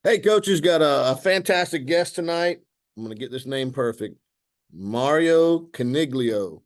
Hey, coach, has got a fantastic guest tonight. I'm going to get this name perfect. Mario Cuniglio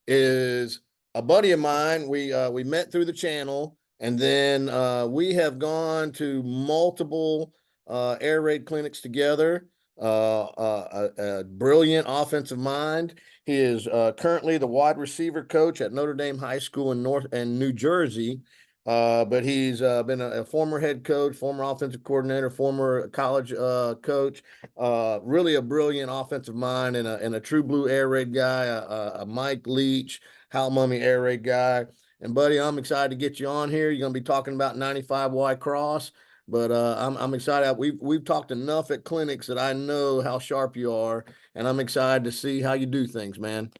is a buddy of mine. We met through the channel, and then we have gone to multiple air raid clinics together. A brilliant offensive mind. He is currently the wide receiver coach at Notre Dame High School in New Jersey. But he's been a former head coach, former offensive coordinator, former college coach. Really a brilliant offensive mind and a true blue air raid guy, a Mike Leach, Hal Mummy air raid guy. And buddy, I'm excited to get you on here. You're going to be talking about 95 Y Cross, but I'm excited. We've talked enough at clinics that I know how sharp you are, and I'm excited to see how you do things, man.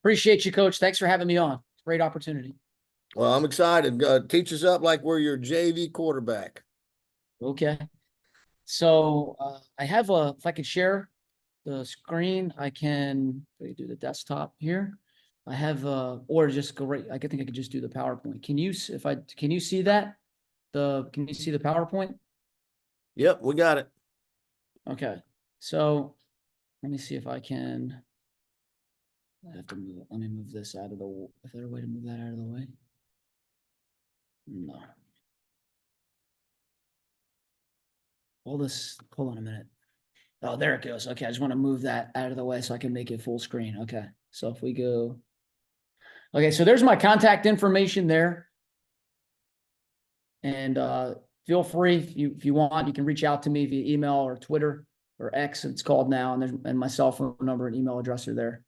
Appreciate you, Coach. Thanks for having me on. It's a great opportunity. Well, I'm excited. Teach us up like we're your JV quarterback. Okay. So I have if I could share the screen, I can do the desktop here. I have, or just go right. I think I could just do the PowerPoint. Can you see that? Can you see the PowerPoint? Yep, we got it. Okay. So let me see if I can. I have to move. Let me move this out of the. Is there a way to move that out of the way? No. Hold on a minute. Oh, there it goes. Okay, I just want to move that out of the way so I can make it full screen. Okay, so if we go. Okay, so there's my contact information there. And feel free, if you want, you can reach out to me via email or Twitter or X, it's called now, and my cell phone number and email address are there.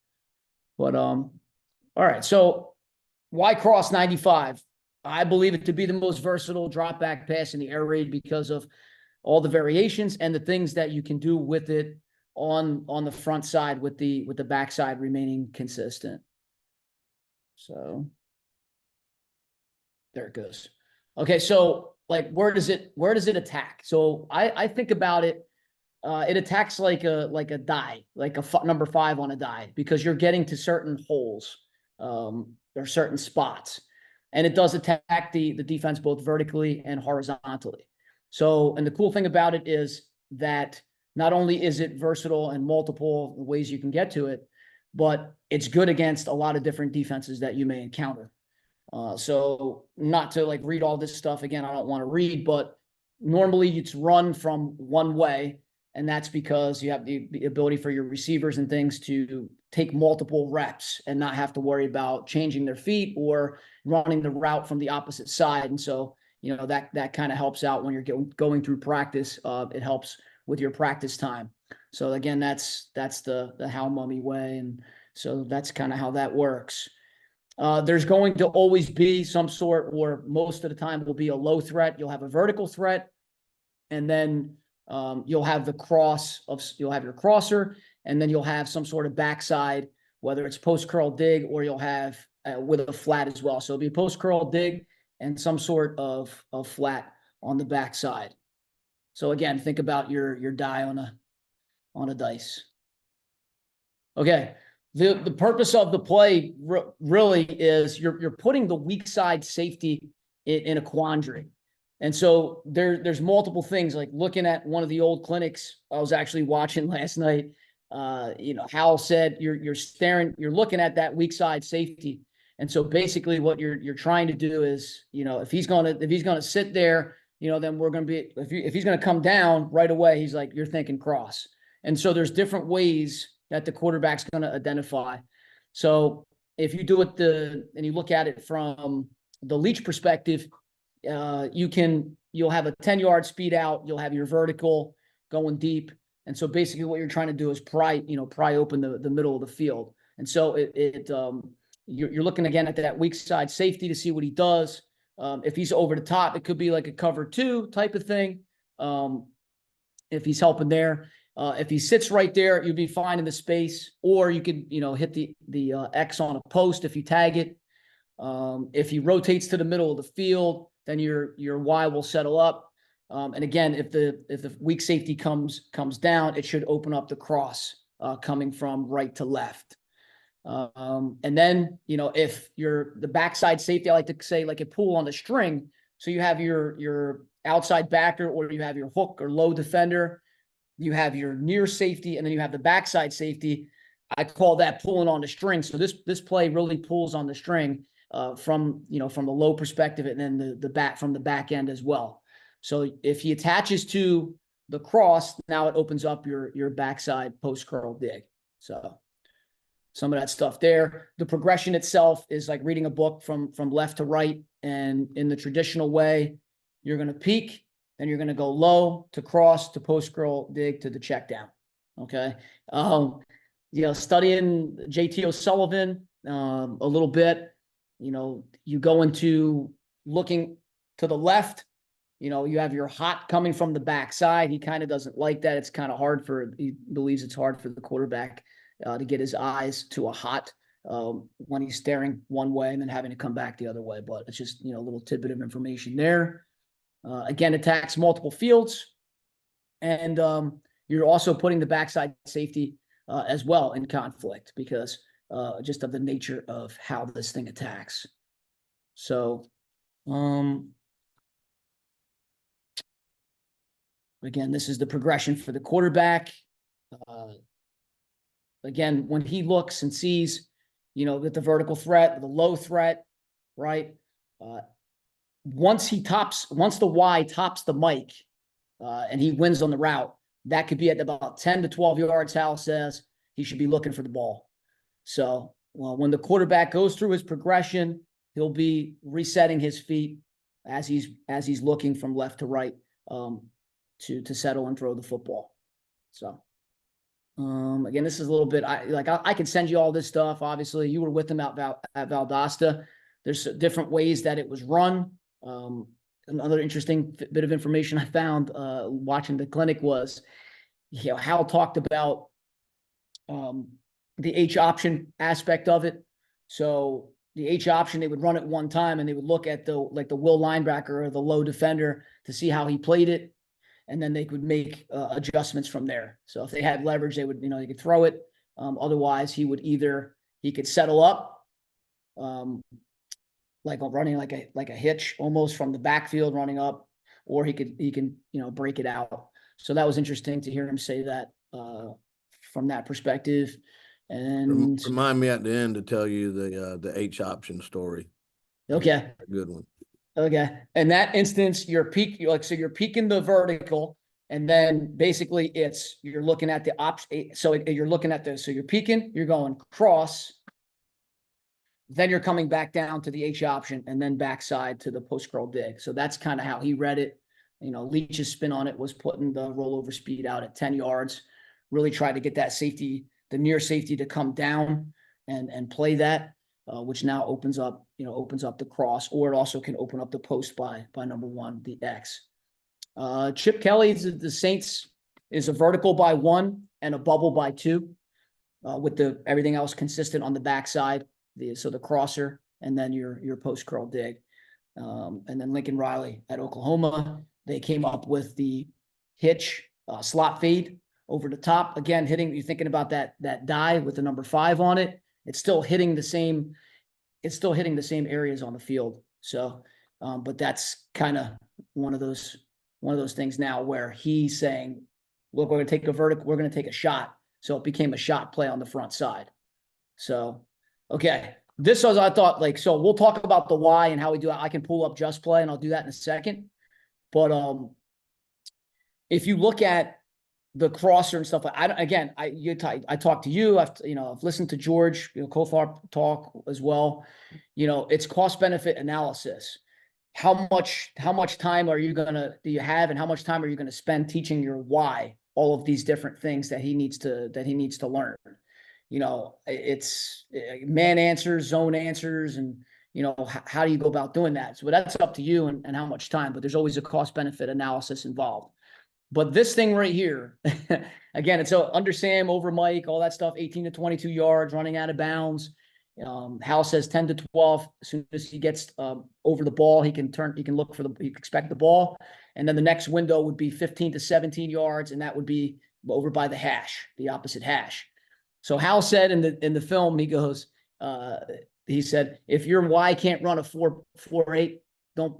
But all right, so Y Cross 95. I believe it to be the most versatile drop back pass in the air raid because of all the variations and the things that you can do with it on the front side with the backside remaining consistent. So there it goes. Okay, so like where does it attack? So I think about it. It attacks like a die, like a number 5 on a die, because you're getting to certain holes, or certain spots, and it does attack the defense both vertically and horizontally. So, and the cool thing about it is that not only is it versatile and multiple ways you can get to it, but it's good against a lot of different defenses that you may encounter. So not to like read all this stuff again, I don't want to read, but normally it's run from one way, and that's because you have the ability for your receivers and things to take multiple reps and not have to worry about changing their feet or running the route from the opposite side. And so, you know, that kind of helps out when you're going through practice. It helps with your practice time. So again, that's the Hal Mummy way. And so that's kind of how that works. There's going to always be some sort, or most of the time will be a low threat. You'll have a vertical threat, and then you'll have you'll have your crosser, and then you'll have some sort of backside, whether it's post curl dig or you'll have with a flat as well. So it'll be a post curl dig and some sort of flat on the backside. So again, think about your die on a dice. Okay. The purpose of the play really is you're putting the weak side safety in a quandary. And so there's multiple things, like looking at one of the old clinics I was actually watching last night. Hal said you're looking at that weak side safety. And so basically what you're trying to do is, if he's gonna sit there, then we're gonna be, if he's gonna come down right away, he's like, you're thinking cross. And so there's different ways that the quarterback's going to identify. So if you do it and you look at it from the Leach perspective, you'll have a 10-yard speed out, you'll have your vertical going deep. And so basically what you're trying to do is pry open the middle of the field. And so you're looking again at that weak side safety to see what he does. If he's over the top, it could be like a cover 2 type of thing. If he's helping there. If he sits right there, you'll be fine in the space, or you could, hit the X on a post if you tag it. If he rotates to the middle of the field, then your Y will settle up. And again, if the weak safety comes down, it should open up the cross coming from right to left. And then, if you're the backside safety, I like to say like a pull on the string. So you have your outside backer, or you have your hook or low defender. You have your near safety, and then you have the backside safety. I call that pulling on the string. So this play really pulls on the string from the low perspective, and then the back from the back end as well. So if he attaches to the cross, now it opens up your backside post curl dig. So some of that stuff there. The progression itself is like reading a book from left to right, and in the traditional way, you're going to peek, then you're going to go low to cross to post curl dig to the check down. Okay. Studying JT O'Sullivan a little bit, you go into looking to the left, you have your hot coming from the backside. He kind of doesn't like that. It's kind of hard he believes it's hard for the quarterback to get his eyes to a hot when he's staring one way and then having to come back the other way. But it's just, a little tidbit of information there. Again, attacks multiple fields. And you're also putting the backside safety as well in conflict because just of the nature of how this thing attacks. So, again, this is the progression for the quarterback. Again, when he looks and sees, with the vertical threat, the low threat, right? Once the Y tops the mic and he wins on the route, that could be at about 10 to 12 yards. Hal says he should be looking for the ball. So when the quarterback goes through his progression, he'll be resetting his feet as he's looking from left to right to settle and throw the football. So again, this is a little bit I can send you all this stuff. Obviously, you were with him at Valdosta. There's different ways that it was run. Another interesting bit of information I found watching the clinic was, Hal talked about the H option aspect of it. So the H option, they would run it one time and they would look at the will linebacker or the low defender to see how he played it. And then they could make adjustments from there. So if they had leverage, they would, they could throw it. Otherwise, he could settle up, like running like a hitch almost from the backfield running up, or he can break it out. So that was interesting to hear him say that from that perspective. And remind me at the end to tell you the H option story. Okay, good one. Okay, in that instance, you're peaking the vertical, and then basically you're looking at the option. So you're peaking, you're going cross, then you're coming back down to the H option, and then backside to the post curl dig. So that's kind of how he read it. Leach's spin on it was putting the rollover speed out at 10 yards. Really tried to get that safety, the near safety, to come down and play that. Which now opens up the cross, or it also can open up the post by number one, the X. Chip Kelly, the Saints, is a vertical by 1 and a bubble by 2, with everything else consistent on the backside. So the crosser and then your post curl dig. And then Lincoln Riley at Oklahoma, they came up with the hitch slot fade over the top. Again, you're thinking about that die with the number 5 on it. It's still hitting the same areas on the field. So, but that's kind of one of those things now where he's saying, look, we're going to take a vertical, we're going to take a shot. So it became a shot play on the front side. So, okay. This was, I thought, so we'll talk about the why and how we do it. I can pull up Just Play and I'll do that in a second. But if you look at the crosser and stuff, I talked to you. I've listened to George, Cotharp talk as well. It's cost benefit analysis. How much time do you have, and how much time are you gonna spend teaching your why all of these different things that he needs to learn? It's man answers, zone answers, and how do you go about doing that? So that's up to you and how much time. But there's always a cost benefit analysis involved. But this thing right here, again, it's under Sam, over Mike, all that stuff, 18 to 22 yards, running out of bounds. Hal says 10 to 12. As soon as he gets over the ball, he can expect the ball. And then the next window would be 15 to 17 yards, and that would be over by the hash, the opposite hash. So Hal said in the film, he said, if your Y can't run a 4.48,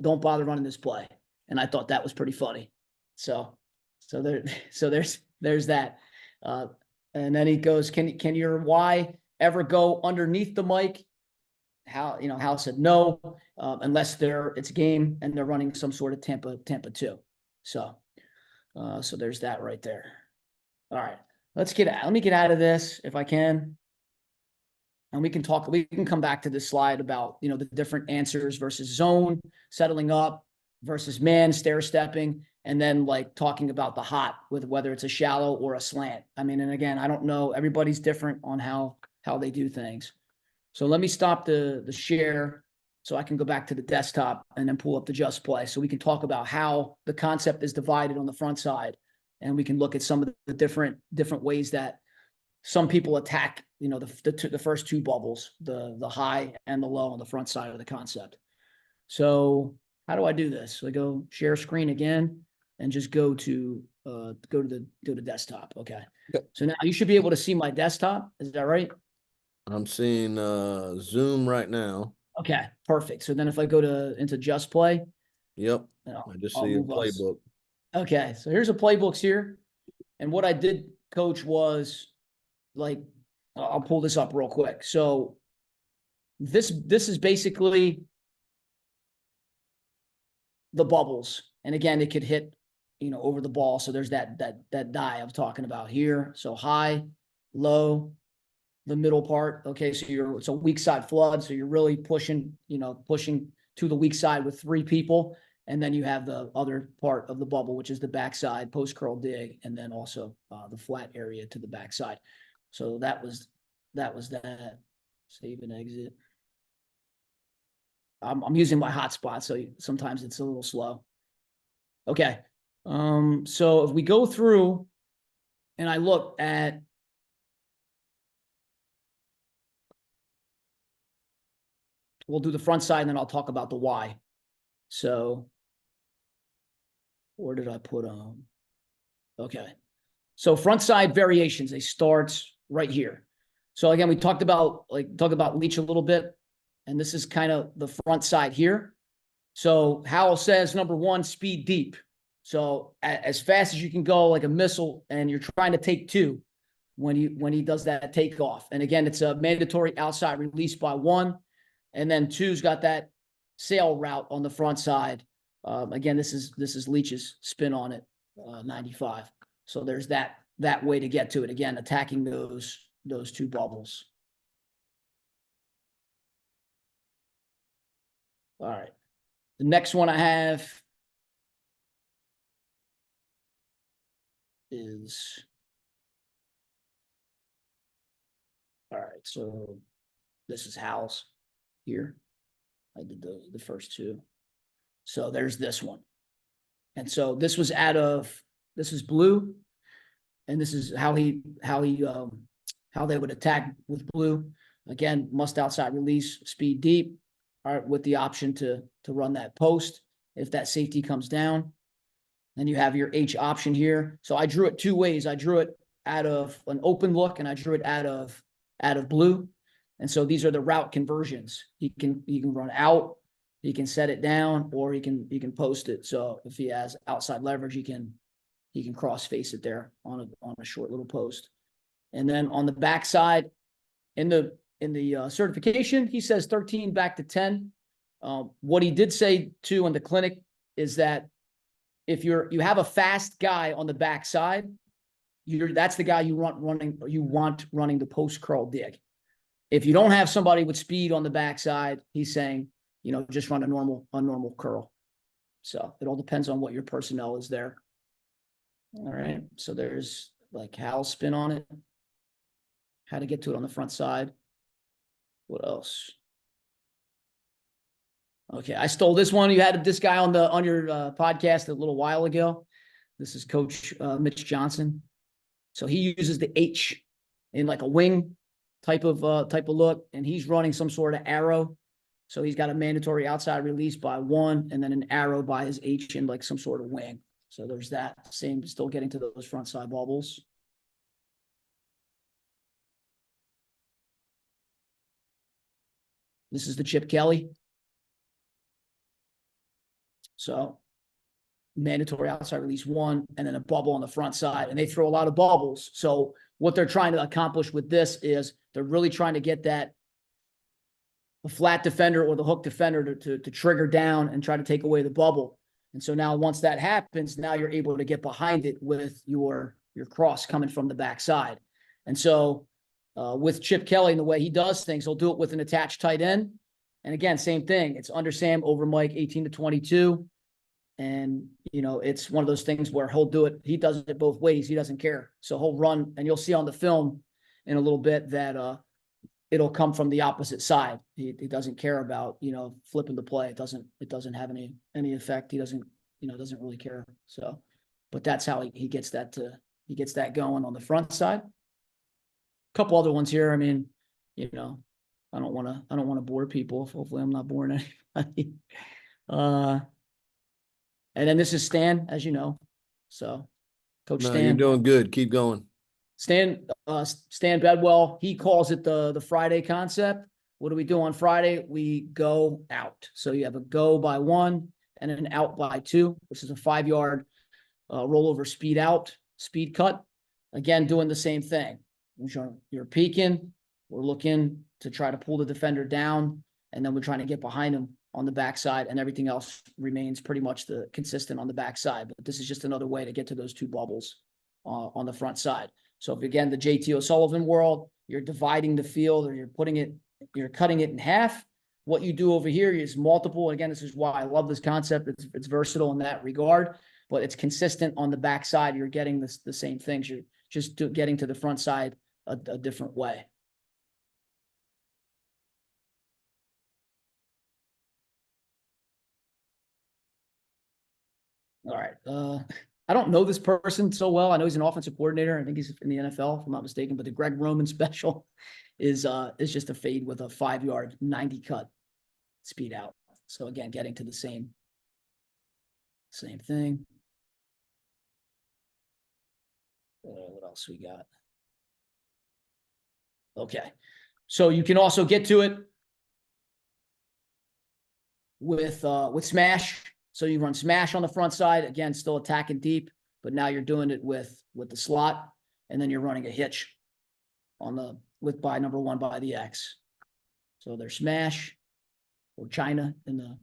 don't bother running this play. And I thought that was pretty funny. So there's that. And then he goes, can your Y ever go underneath the mic? Hal said no, unless it's game and they're running some sort of Tampa 2. So there's that right there. All right, let me get out of this if I can. And we can come back to this slide about, the different answers versus zone, settling up versus man, stair stepping, and then like talking about the hot with whether it's a shallow or a slant. I mean, and again, I don't know, everybody's different on how they do things. So let me stop the share so I can go back to the desktop and then pull up the just play so we can talk about how the concept is divided on the front side. And we can look at some of the different ways that some people attack, the first two bubbles, the high and the low on the front side of the concept. So how do I do this? So I go share screen again and just go to the desktop. Okay. Yep. So now you should be able to see my desktop. Is that right? I'm seeing Zoom right now. Okay, perfect. So then if I go into just play. Yep. I just see a playbook. Okay, so here's a playbooks here. And what I did, coach, was like, I'll pull this up real quick. So this is basically the bubbles. And again, it could hit, over the ball. So there's that die I'm talking about here. So high, low, the middle part. Okay, so it's a weak side flood. So you're really pushing to the weak side with 3 people. And then you have the other part of the bubble, which is the backside, post curl dig, and then also the flat area to the backside. So that was that. Save and exit. I'm using my hotspot, so sometimes it's a little slow. Okay. So if we go through and I look at we'll do the front side and then I'll talk about the Y. So where did I put on? Okay. So front side variations, they start right here. So again, we talked about leech a little bit, and this is kind of the front side here. So Howell says, number 1, speed deep. So as fast as you can go, like a missile, and you're trying to take 2 when he does that takeoff. And again, it's a mandatory outside release by 1. And then 2's got that sail route on the front side. Again, this is Leach's spin on it, 95. So there's that way to get to it. Again, attacking those 2 bubbles. All right. The next one I have is, all right, so this is Hal's here. I did the first 2. So there's this one. And so this was this is blue. And this is how they would attack with blue. Again, must outside release, speed deep, all right, with the option to run that post if that safety comes down. Then you have your H option here. So I drew it 2 ways. I drew it out of an open look and I drew it out of blue. And so these are the route conversions. He can run out, he can set it down, or he can post it. So if he has outside leverage, he can cross face it there on a short little post. And then on the backside, in the certification, he says 13 back to 10. What he did say too in the clinic is that if you have a fast guy on the backside, that's the guy you want running the post curl dig. If you don't have somebody with speed on the backside, he's saying, just run a normal curl. So it all depends on what your personnel is there. All right. So there's like Hal's spin on it, how to get to it on the front side. What else? Okay, I stole this one. You had this guy on your podcast a little while ago. This is Coach Mitch Johnson. So he uses the H in like a wing type of look, and he's running some sort of arrow. So he's got a mandatory outside release by 1, and then an arrow by his H in like some sort of wing. So there's that. Same, still getting to those front side bubbles. This is the Chip Kelly. So mandatory outside release 1, and then a bubble on the front side. And they throw a lot of bubbles. So what they're trying to accomplish with this is they're really trying to get the flat defender or the hook defender to trigger down and try to take away the bubble. And so now once that happens, now you're able to get behind it with your cross coming from the backside. And so with Chip Kelly and the way he does things, he'll do it with an attached tight end. And again, same thing. It's under Sam, over Mike, 18 to 22. And, it's one of those things where he'll do it. He does it both ways. He doesn't care. So he'll run, and you'll see on the film in a little bit that it'll come from the opposite side. He doesn't care about, flipping the play. It doesn't have any effect. He doesn't really care. So, but that's how he gets that going on the front side. A couple other ones here. I mean, I don't want to bore people. Hopefully I'm not boring anybody. And then this is Stan, as you know. So Coach Stan. You're doing good. Keep going. Stan Bedwell, he calls it the Friday concept. What do we do on Friday? We go out. So you have a go by 1 and an out by 2, which is a 5-yard rollover speed out, speed cut. Again, doing the same thing. You're peeking. We're looking to try to pull the defender down, and then we're trying to get behind him on the backside, and everything else remains pretty much consistent on the backside. But this is just another way to get to those 2 bubbles on the front side. So if, again, the JT O'Sullivan world, you're dividing the field, or you're cutting it in half. What you do over here is multiple. Again, this is why I love this concept. It's versatile in that regard, but it's consistent on the backside. You're getting the same things. You're just getting to the front side a different way. All right. I don't know this person so well. I know he's an offensive coordinator. I think he's in the NFL, if I'm not mistaken. But the Greg Roman special is just a fade with a 5-yard 90 cut speed out. So again, getting to the same thing. What else we got? Okay. So you can also get to it with smash. So you run smash on the front side, again, still attacking deep, but now you're doing it with the slot, and then you're running a hitch by number 1 by the X. So there's smash, or China in the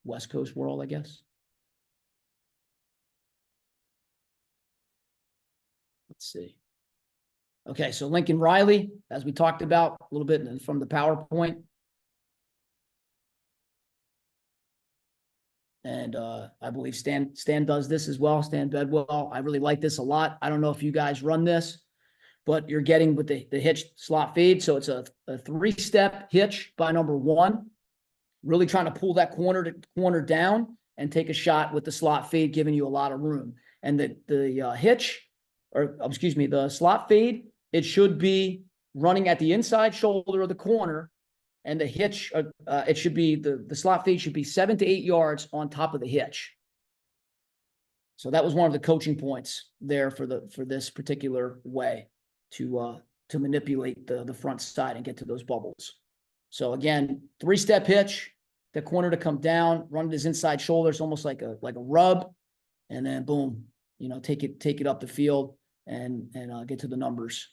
West Coast world, I guess. Let's see. Okay, so Lincoln Riley, as we talked about a little bit from the PowerPoint. And I believe Stan does this as well, Stan Bedwell. I really like this a lot. I don't know if you guys run this, but you're getting with the hitch slot fade. So it's a 3-step hitch by number 1, really trying to pull that corner down and take a shot with the slot fade, giving you a lot of room. And the slot fade, it should be running at the inside shoulder of the corner. And the hitch, it should be the slot fade should be 7 to 8 yards on top of the hitch. So that was one of the coaching points there for this particular way to manipulate the front side and get to those bubbles. So again, 3-step hitch, the corner to come down, run his inside shoulder. It's almost like a rub, and then boom, take it up the field and get to the numbers.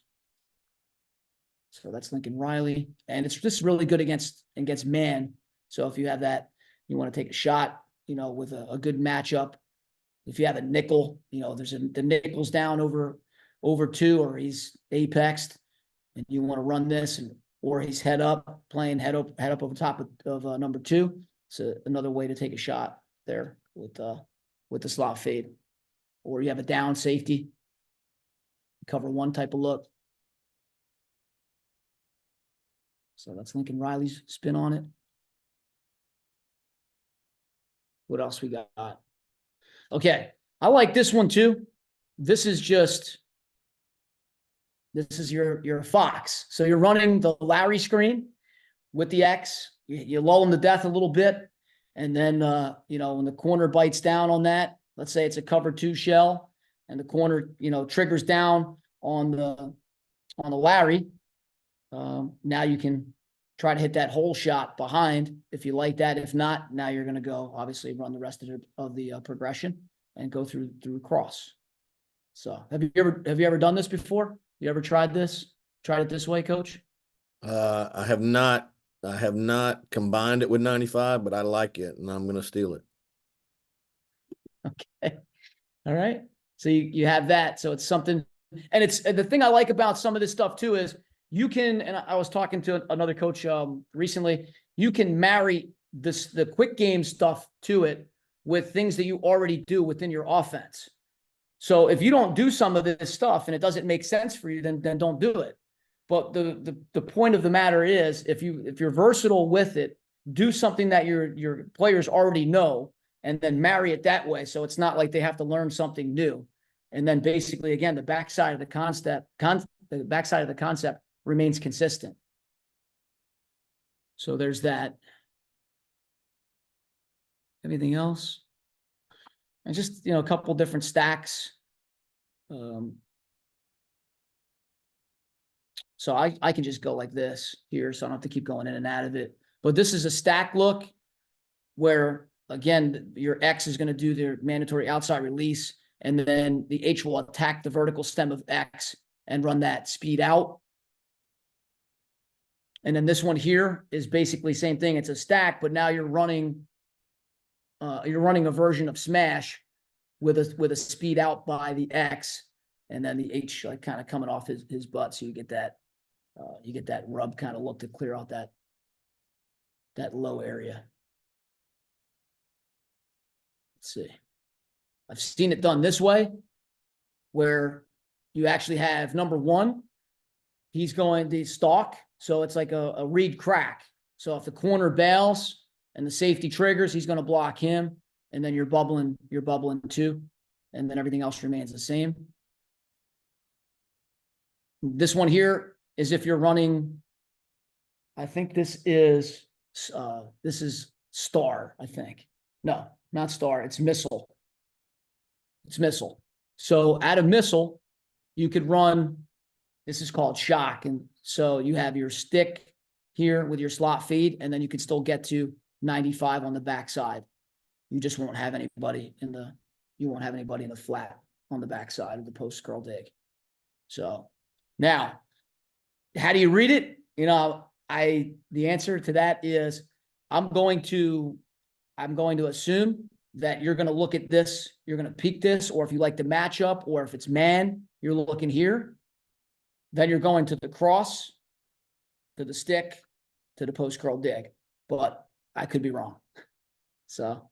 So that's Lincoln Riley. And it's just really good against man. So if you have that, you want to take a shot, with a good matchup. If you have a nickel, there's the nickel's down over 2, or he's apexed, and you want to run this, or he's playing head up over top of number 2. So another way to take a shot there with the slot fade. Or you have a down safety, cover 1 type of look. So that's Lincoln Riley's spin on it. What else we got? Okay, I like this one too. This is your Fox. So you're running the Larry screen with the X. You lull him to death a little bit, and then when the corner bites down on that, let's say it's a cover 2 shell, and the corner triggers down on the Larry. Now you can try to hit that hole shot behind if you like that. If not, now you're going to go obviously run the rest of the progression and go through cross. So have you ever done this before? You ever tried this? Tried it this way, Coach? I have not. I have not combined it with 95, but I like it, and I'm going to steal it. Okay. All right. So you have that. So it's something, and it's the thing I like about some of this stuff too is you can, and I was talking to another coach recently, you can marry the quick game stuff to it with things that you already do within your offense. So if you don't do some of this stuff and it doesn't make sense for you, then don't do it. But the point of the matter is, if you're versatile with it, do something that your players already know, and then marry it that way. So it's not like they have to learn something new. And then basically, again, the backside of the concept remains consistent. So there's that. Anything else? And just, a couple different stacks. So I can just go like this here, so I don't have to keep going in and out of it. But this is a stack look where, again, your X is going to do their mandatory outside release, and then the H will attack the vertical stem of X and run that speed out. And then this one here is basically same thing. It's a stack, but now you're running a version of smash with a speed out by the X, and then the H like kind of coming off his butt, so you get that rub kind of look to clear out that low area. Let's see. I've seen it done this way, where you actually have number one, he's going to stalk. So it's like a read crack. So if the corner bails and the safety triggers, he's going to block him. And then you're bubbling too. And then everything else remains the same. This one here is if you're running, I think this is star, I think. No, not star. It's missile. It's missile. So out of missile, you could run, this is called shock. And so you have your stick here with your slot feed, and then you can still get to 95 on the backside. You just won't have anybody in the flat on the backside of the post curl dig. So now, how do you read it? The answer to that is I'm going to assume that you're going to look at this, you're going to peek this, or if you like the matchup, or if it's man, you're looking here. Then you're going to the cross, to the stick, to the post curl dig. But I could be wrong. So,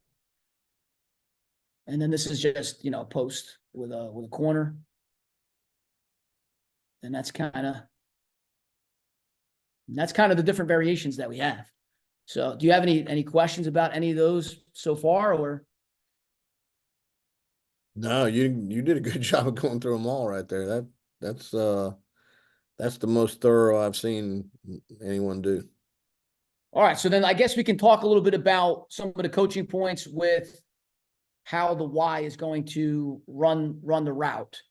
and then this is just, post with a corner. And that's kind of the different variations that we have. So do you have any questions about any of those so far, or? No, you did a good job of going through them all right there. That's the most thorough I've seen anyone do. All right. So then I guess we can talk a little bit about some of the coaching points with how the Y is going to run the route.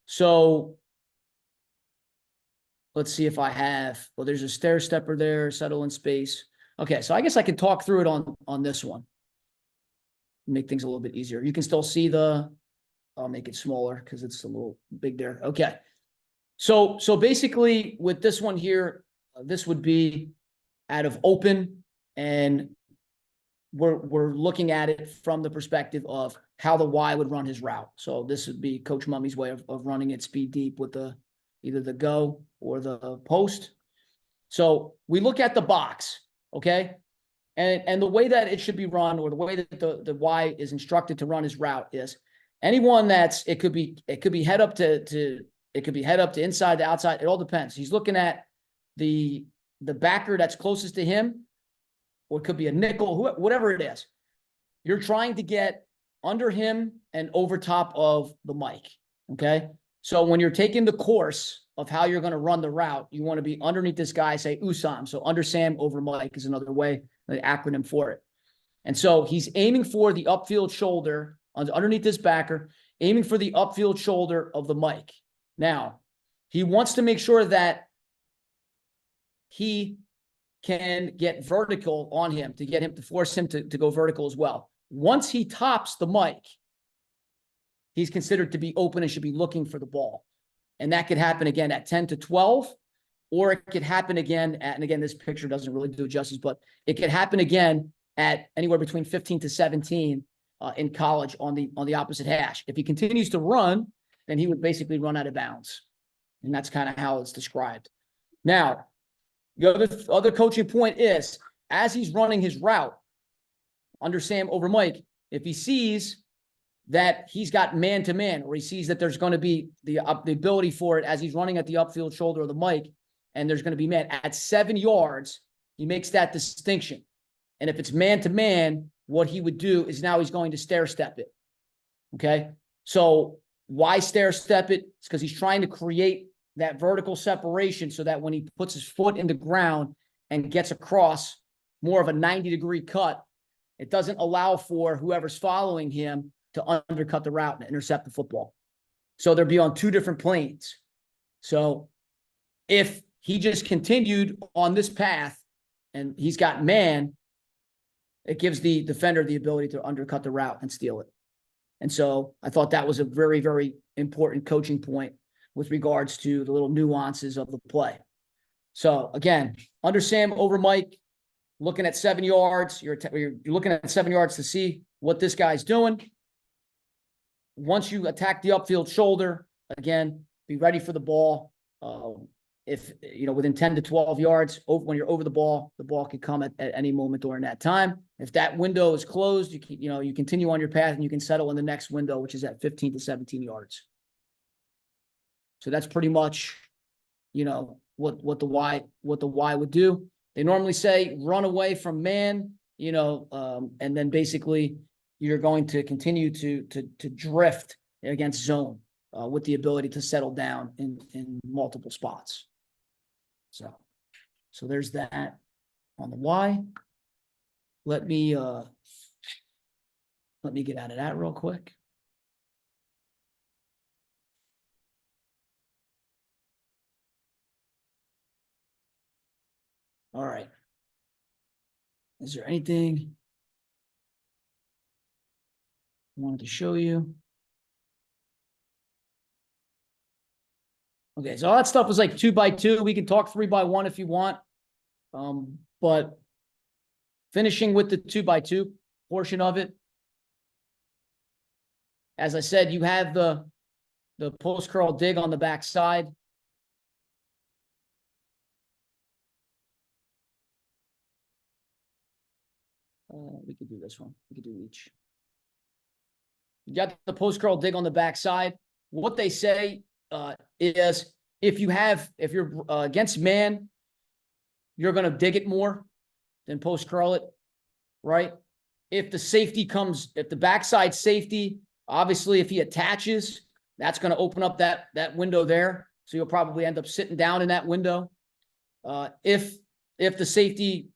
So let's see if I have, well, there's a stair stepper there, settle in space. Okay. So I guess I can talk through it on this one. Make things a little bit easier. You can still see I'll make it smaller because it's a little big there. Okay. So basically with this one here, this would be out of open, and we're looking at it from the perspective of how the Y would run his route. So this would be Coach Mummy's way of running it speed deep with either the go or the post. So we look at the box, okay? And the way that it should be run, or the way that the Y is instructed to run his route, is anyone it could be head up to it could be head up to inside to outside. It all depends. He's looking at the backer that's closest to him, or it could be a nickel, whatever it is. You're trying to get under him and over top of the mic, okay? So when you're taking the course of how you're going to run the route, you want to be underneath this guy, say USAM. So under Sam, over Mike is another way, the acronym for it. And so he's aiming for the upfield shoulder underneath this backer, aiming for the upfield shoulder of the mic. Now, he wants to make sure that he can get vertical on him to get him to force him to go vertical as well. Once he tops the mic, he's considered to be open and should be looking for the ball. And that could happen again at 10 to 12, or it could happen again at, and again, this picture doesn't really do it justice, but it could happen again at anywhere between 15 to 17 in college on the opposite hash. If he continues to run, then he would basically run out of bounds. And that's kind of how it's described. Now, the other coaching point is, as he's running his route, under Sam over Mike, if he sees that he's got man-to-man, or he sees that there's going to be the ability for it as he's running at the upfield shoulder of the mic, and there's going to be man at 7 yards, he makes that distinction. And if it's man-to-man, what he would do is now he's going to stair-step it. Okay? So why stair-step it? It's because he's trying to create that vertical separation so that when he puts his foot in the ground and gets across more of a 90-degree cut, it doesn't allow for whoever's following him to undercut the route and intercept the football. So they'll be on two different planes. So if he just continued on this path and he's got man, it gives the defender the ability to undercut the route and steal it. And so I thought that was a very, very important coaching point with regards to the little nuances of the play. So again, under Sam over Mike, looking at 7 yards, you're looking at 7 yards to see what this guy's doing. Once you attack the upfield shoulder, again, be ready for the ball. If, within 10 to 12 yards, when you're over the ball can come at any moment during that time. If that window is closed, you continue on your path and you can settle in the next window, which is at 15 to 17 yards. So that's pretty much, what the Y would do. They normally say run away from man, and then basically you're going to continue to drift against zone with the ability to settle down in multiple spots. So there's that on the Y. Let me get out of that real quick. All right. Is there anything I wanted to show you? Okay, so all that stuff was like 2x2. We can talk 3x1 if you want. But finishing with the 2x2 portion of it. As I said, you have the post curl dig on the back side. We could do this one. We could do each. You got the post curl dig on the back side. What they say is if you're against man, you're going to dig it more than post curl it, right? If the backside safety, obviously if he attaches, that's going to open up that window there. So you'll probably end up sitting down in that window. If the safety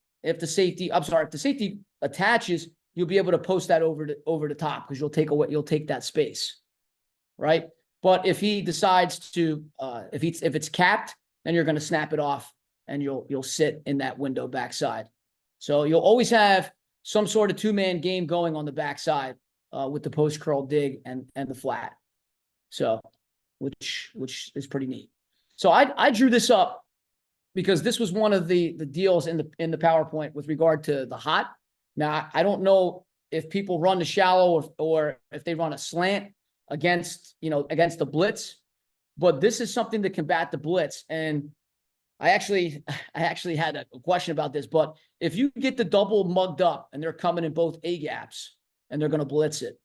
attaches, you'll be able to post that over the top because you'll take that space, right? But if he decides to, if it's capped, then you're going to snap it off and you'll sit in that window backside. So you'll always have some sort of two-man game going on the backside with the post curl dig and the flat. So, which is pretty neat. So I drew this up because this was one of the deals in the PowerPoint with regard to the hot. Now, I don't know if people run the shallow or if they run a slant against the blitz, but this is something to combat the blitz. And I actually had a question about this, but if you get the double mugged up and they're coming in both A gaps and they're going to blitz it,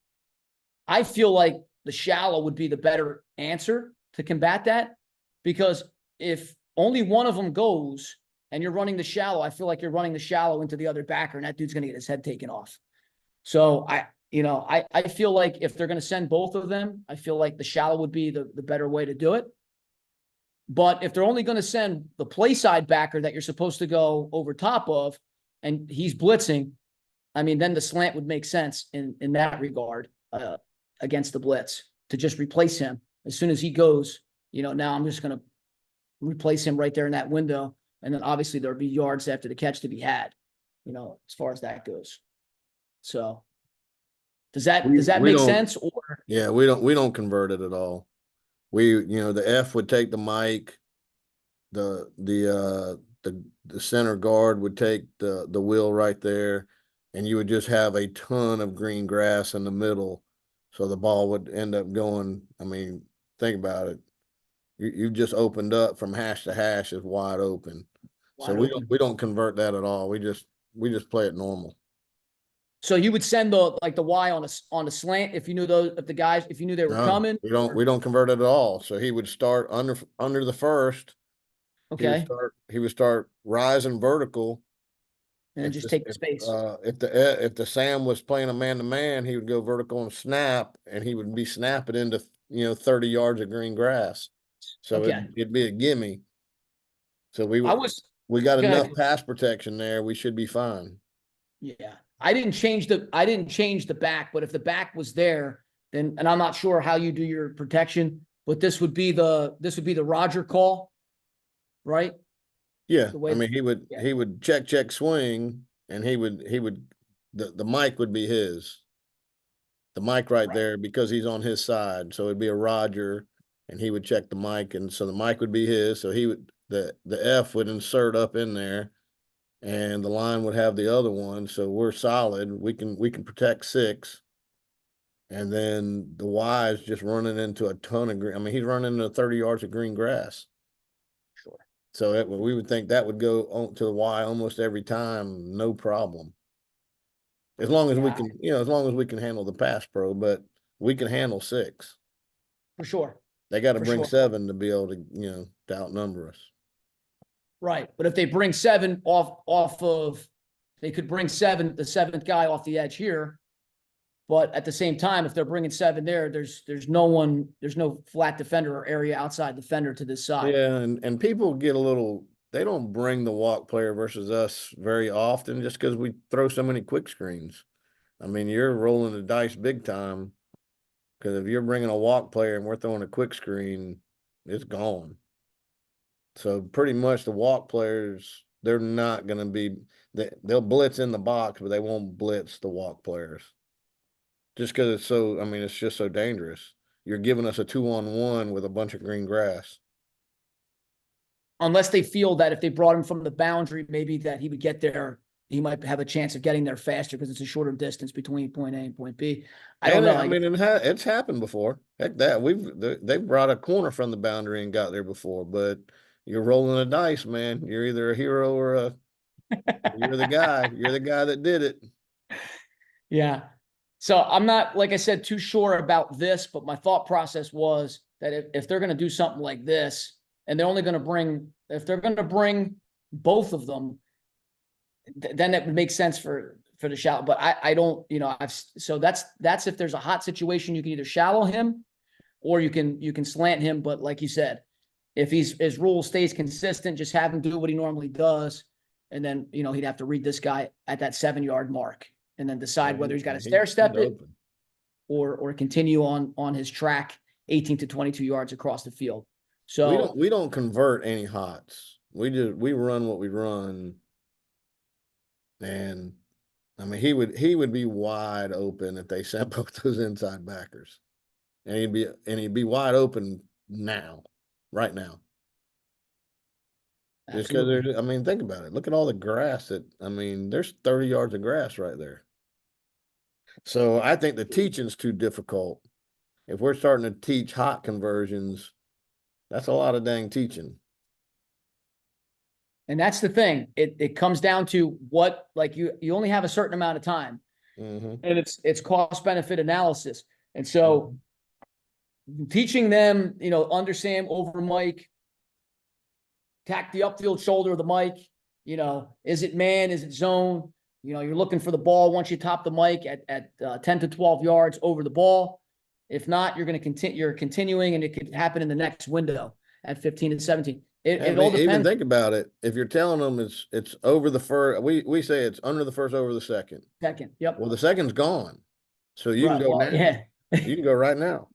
I feel like the shallow would be the better answer to combat that, because if only one of them goes and you're running the shallow, I feel like you're running the shallow into the other backer and that dude's going to get his head taken off. So I feel like if they're going to send both of them, I feel like the shallow would be the better way to do it. But if they're only going to send the play side backer that you're supposed to go over top of and he's blitzing, I mean, then the slant would make sense in that regard against the blitz to just replace him as soon as he goes. Now I'm just going to replace him right there in that window And then obviously there'll be yards after the catch to be had, as far as that goes. So does that We make don't, sense? Or yeah, we don't convert it at all. The F would take the mic, the center guard would take the wheel right there, and you would just have a ton of green grass in the middle. So the ball would end up going, I mean, think about it. You've just opened up from hash to hash is wide open. So wide open. we don't convert that at all. We just play it normal. So you would send the Y on a slant if you knew if you knew they were No, coming. we don't convert it at all. So he would start under the first. Okay. He would start rising vertical. And then just take the space. If the Sam was playing a man to man, he would go vertical and snap, and he would be snapping into 30 yards of green grass. So Okay. it'd be a gimme. So I was we got Go enough ahead. pass protection there. We should be fine. Yeah. I didn't change the back, but if the back was there, then, and I'm not sure how you do your protection, but this would be the Roger call, right? Yeah, The I way, mean yeah, he would check swing, and the mic would be his. The mic right right. there because he's on his side. So it'd be a Roger, and he would check the mic, and so the mic would be his. So the F would insert up in there, and the line would have the other one. So we're solid. We can protect 6. And then the Y is just running into a ton of green. I mean, he's running into 30 yards of green grass. Sure. So we would think that would go on to the Y almost every time, no problem. As long as we Yeah, can, as long as we can handle the pass pro, but we can handle 6. for sure. They got to For bring sure. 7 to be able to, to outnumber us. Right. But if they bring 7 off of, they could bring 7, the 7th guy off the edge here. But at the same time, if they're bringing 7 there, there's no flat defender or area outside defender to this side. Yeah, and people get a little. They don't bring the walk player versus us very often just because we throw so many quick screens. I mean, you're rolling the dice big time because if you're bringing a walk player and we're throwing a quick screen, it's gone. So pretty much the walk players, they're not going to be. They'll blitz in the box, but they won't blitz the walk players. Just because it's so. I mean, it's just so dangerous. You're giving us a 2-on-1 with a bunch of green grass. Unless they feel that if they brought him from the boundary, maybe that he would get there. He might have a chance of getting there faster because it's a shorter distance between point A and point B. I don't know. I mean, it's happened before. Heck, they brought a corner from the boundary and got there before. But you're rolling the dice, man. You're either a hero or you're the guy. You're the guy that did it. Yeah. So I'm not, like I said, too sure about this, but my thought process was that if they're going to do something like this, and they're only going to if they're going to bring both of them, then it would make sense for the shallow. But I don't, so that's if there's a hot situation, you can either shallow him or you can slant him. But like you said, if his rule stays consistent, just have him do what he normally does. And then, he'd have to read this guy at that 7-yard mark and then decide whether he's got to stair step it or continue on his track 18 to 22 yards across the field. So we don't convert any hots. We run what we run. And I mean, he would be wide open if they sent both those inside backers. And he'd be wide open now, right now. Just because I mean, think about it. Look at all the grass there's 30 yards of grass right there. So I think the teaching's too difficult. If we're starting to teach hot conversions, that's a lot of dang teaching. And that's the thing. It comes down to what, like you only have a certain amount of time, and it's cost benefit analysis. And so teaching them, under Sam, over Mike, tack the upfield shoulder of the Mike, is it man? Is it zone? You're looking for the ball once you top the Mike at 10 to 12 yards over the ball. If not, you're going to continue. You're continuing, and it could happen in the next window at 15 and 17. It all depends. Even think about it. If you're telling them it's over the first, we say it's under the first, over the second. Second, yep. Well, the second's gone, so you can go now. Yeah, you can go right now.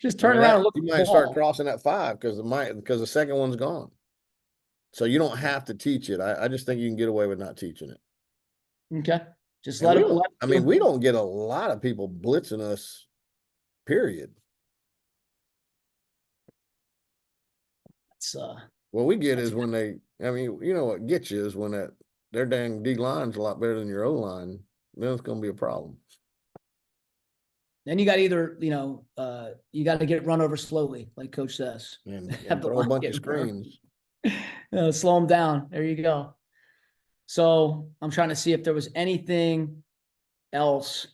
Just turn around and look. You might start crossing at 5 because the second one's gone. So you don't have to teach it. I just think you can get away with not teaching it. Okay. Just And let we them. don't, I mean, we don't get a lot of people blitzing us, period. It's, What we get that's is when they, I mean, you know what gets you is when that their dang D line's a lot better than your O line. Then it's going to be a problem. Then you got to either, you got to get run over slowly, like Coach says. And Have the throw a line bunch get of run screens. over. Slow them down. There you go. So I'm trying to see if there was anything else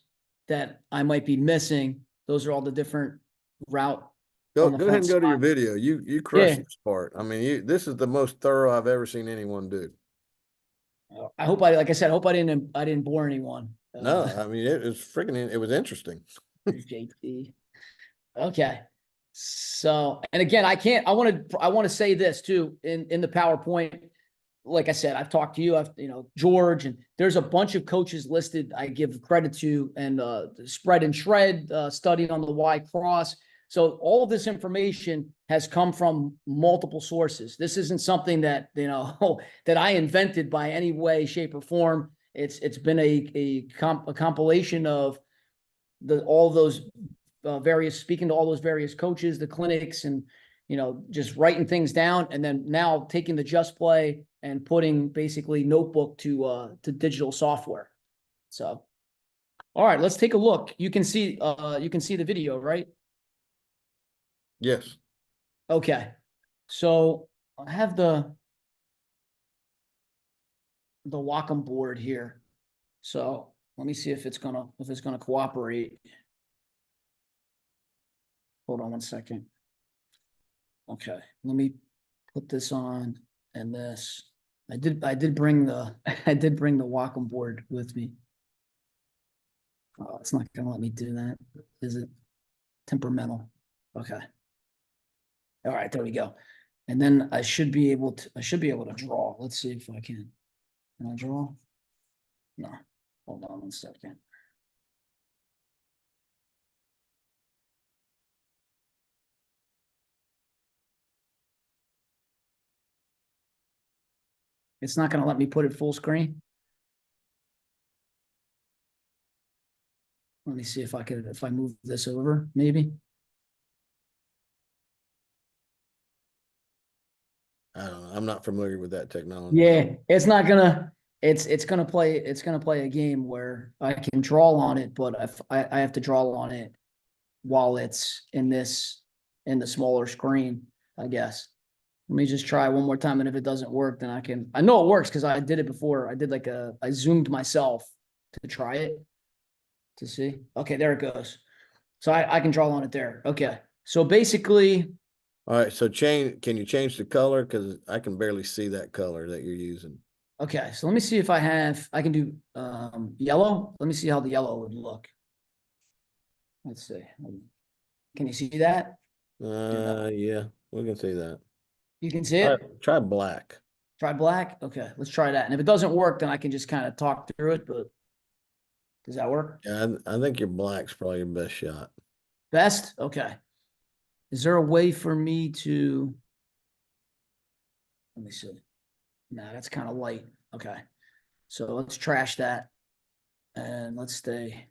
that I might be missing. Those are all the different route Go on the go ahead front and go to your side. video. You crushed Yeah. this part. I mean, this is the most thorough I've ever seen anyone do. I hope like I said, I hope I didn't bore anyone. No, I mean it was freaking. It was interesting. JT. Okay. So, and again, I want to say this too in the PowerPoint. Like I said, I've talked to you, George, and there's a bunch of coaches listed I give credit to, and Spread and Shred studied on the Y cross. So all of this information has come from multiple sources. This isn't something that, that I invented by any way, shape, or form. It's been a compilation of all those speaking to all those various coaches, the clinics, and just writing things down, and then now taking the Just Play and putting basically notebook to digital software. So, all right, let's take a look. You can see the video, right? Yes. Okay. So I have the Wacom board here. So let me see if it's gonna cooperate. Hold on one second. Okay, let me put this on and this. I did bring the Wacom board with me. Oh, it's not gonna let me do that, is it? Temperamental. Okay. All right, there we go. And then I should be able to draw. Let's see if I can. Can I draw? No. Hold on one second. It's not gonna let me put it full screen. Let me see if I move this over, maybe. I don't know. I'm not familiar with that technology. Yeah, it's not gonna. It's gonna play. It's gonna play a game where I can draw on it, but if I have to draw on it while it's in the smaller screen, I guess. Let me just try one more time, and if it doesn't work, then I know it works because I did it before. I zoomed myself to try it to see. Okay, there it goes. So I can draw on it there. Okay. So basically, All right. So can you change the color? Because I can barely see that color that you're using. okay, so let me see if I can do yellow. Let me see how the yellow would look. Let's see. Can you see that? Yeah, we can see that. You can see All it? right, try black. Try black? Okay, let's try that. And if it doesn't work, then I can just kind of talk through it, but does that work? Yeah, I think your black's probably your best shot. Best? Okay. Is there a way for me to, let me see. Nah, that's kind of light. Okay. So let's trash that. And let's stay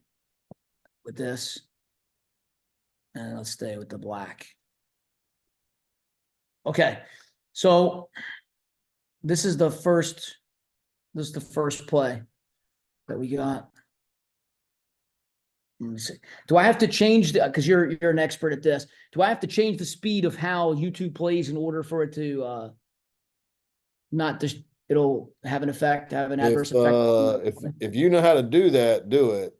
with this. And let's stay with the black. Okay. So this is the first play that we got. Let me see. Do I have to change because you're an expert at this. Do I have to change the speed of how YouTube plays in order for it to not just it'll have an effect, have an adverse effect? If you know how to do that, do it.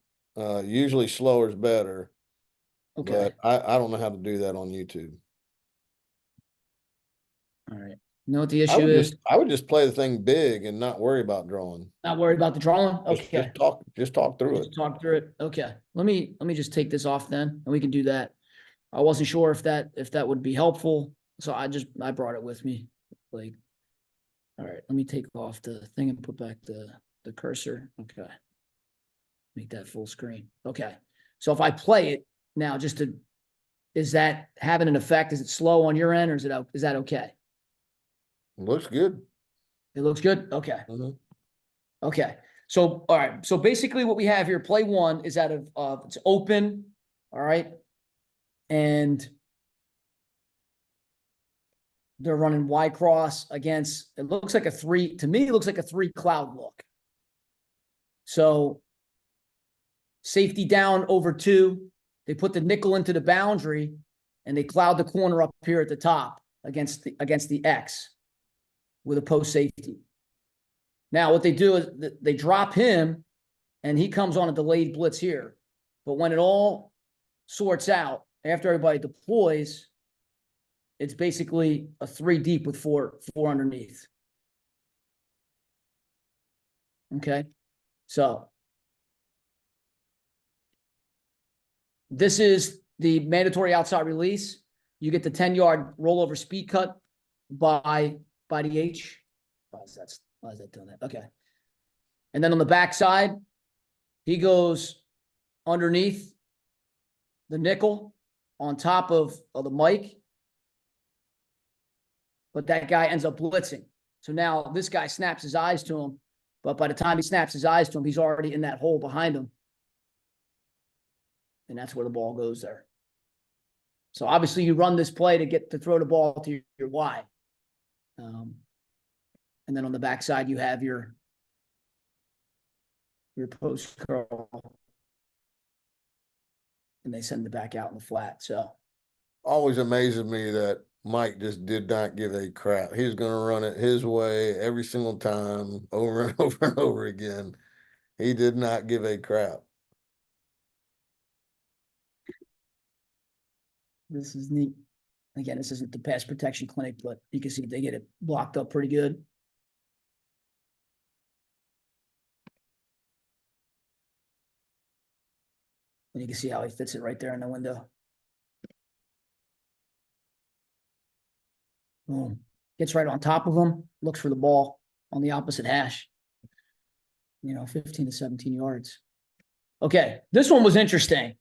Usually slower is better. Okay. But I don't know how to do that on YouTube. All right. You know what the issue is? I would just play the thing big and not worry about drawing. Not worried about the drawing? Okay. Just talk through it. Just talk through it. Okay. Let me just take this off then, and we can do that. I wasn't sure if that would be helpful, so I brought it with me. Like, all right, let me take off the thing and put back the cursor. Okay. Make that full screen. Okay. So if I play it now, is that having an effect? Is it slow on your end, or is that okay? Looks good. It looks good? Okay. Mhm. Okay. So, all right. So basically what we have here, play one is out of, it's open. All right. And they're running Y cross against, it looks like a three, to me, it looks like a three cloud look. So safety down over two. They put the nickel into the boundary and they cloud the corner up here at the top against the X with a post safety. Now what they do is they drop him and he comes on a delayed blitz here. But when it all sorts out, after everybody deploys, it's basically a three deep with four underneath. Okay. So this is the mandatory outside release. You get the 10-yard rollover speed cut by the H. Why is that doing that? Okay. And then on the backside, he goes underneath the nickel on top of the mic. But that guy ends up blitzing. So now this guy snaps his eyes to him. But by the time he snaps his eyes to him, he's already in that hole behind him. And that's where the ball goes there. So obviously you run this play to throw the ball to your Y. And then on the backside, you have your post curl. And they send it back out in the flat. So Always amazes me that Mike just did not give a crap. He's going to run it his way every single time, over and over and over again. He did not give a crap. this is neat. Again, this isn't the pass protection clinic, but you can see they get it blocked up pretty good. And you can see how he fits it right there in the window. Boom. Gets right on top of him, looks for the ball on the opposite hash. 15 to 17 yards. Okay, this one was interesting.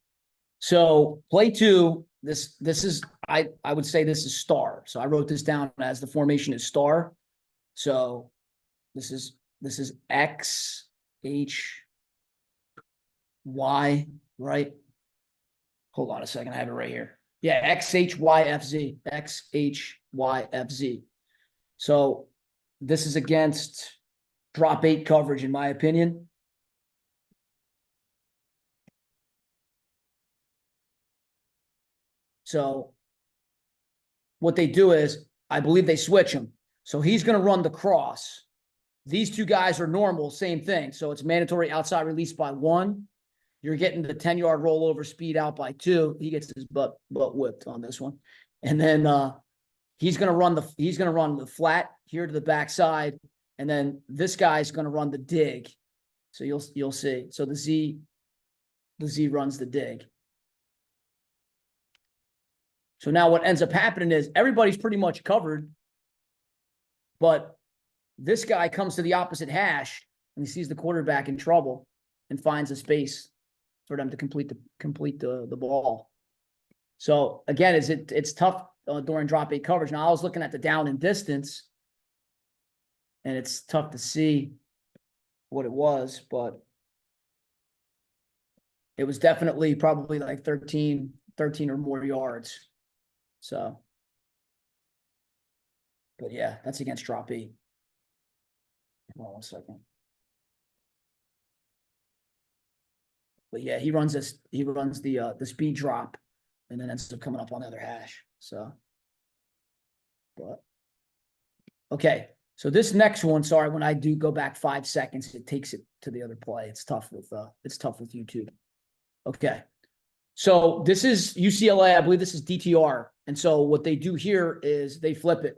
So play two, this is, I would say this is star. So I wrote this down as the formation is star. So this is X, H, Y, right? Hold on a second, I have it right here. Yeah, X, H, Y, F, Z. X, H, Y, F, Z. So this is against drop 8 coverage, in my opinion. So what they do is, I believe they switch him. So he's going to run the cross. These two guys are normal, same thing. So it's mandatory outside release by 1. You're getting the 10-yard rollover speed out by 2. He gets his butt whipped on this one. And then he's going to run the flat here to the backside. And then this guy's going to run the dig. So you'll see. So the Z runs the dig. So now what ends up happening is everybody's pretty much covered, but this guy comes to the opposite hash and he sees the quarterback in trouble and finds a space for them to complete the ball. So again, it's tough during drop 8 coverage. Now I was looking at the down and distance, and it's tough to see what it was, but it was definitely probably like 13 or more yards. So, but yeah, that's against drop 8. Hold on 1 second. But yeah, he runs the speed drop and then ends up coming up on the other hash. So, but okay. So this next one, sorry, when I do go back 5 seconds, it takes it to the other play. It's tough with YouTube. Okay. So this is UCLA. I believe this is DTR. And so what they do here is they flip it.